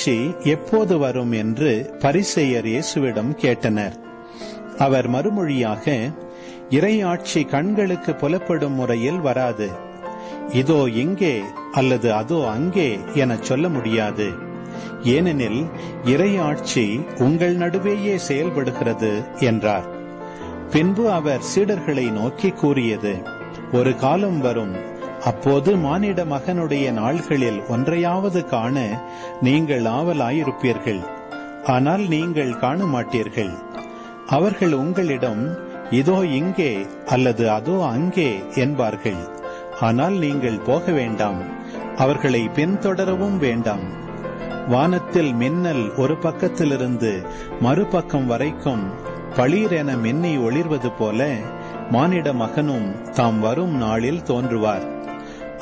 ஆட்சி எப்போது வரும் என்று பரிசேயர் இயேசுவிடம் கேட்டனர். அவர் மறுமொழியாக, இறை ஆட்சி கண்களுக்கு புலப்படும் முறையில் வராது. இதோ இங்கே அல்லது அதோ அங்கே என சொல்ல முடியாது. ஏனெனில் இறை ஆட்சி உங்கள் நடுவேயே செயல்படுகிறது என்றார். பின்பு அவர் சீடர்களை நோக்கி கூறியது, ஒரு காலம் வரும், அப்போது மானிட மகனுடைய நாள்களில் ஒன்றையாவது காண நீங்கள் ஆவலாயிருப்பீர்கள். ஆனால் நீங்கள் காண மாட்டீர்கள். அவர்கள் உங்களிடம் இதோ இங்கே அல்லது அதோ அங்கே என்பார்கள். ஆனால் நீங்கள் போக வேண்டாம், அவர்களை பின்தொடரவும் வேண்டாம். வானத்தில் மின்னல் ஒரு பக்கத்திலிருந்து மறுபக்கம் வரைக்கும் பளீரென மின்னி ஒளிர்வது போல மானிட மகனும் தாம் வரும் நாளில் தோன்றுவார்.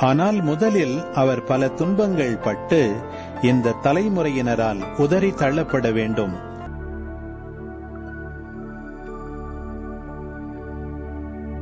ஆனால் முதலில் அவர் பல துன்பங்கள் பட்டு இந்த தலைமுறையினரால் உதறி தள்ளப்பட வேண்டும்.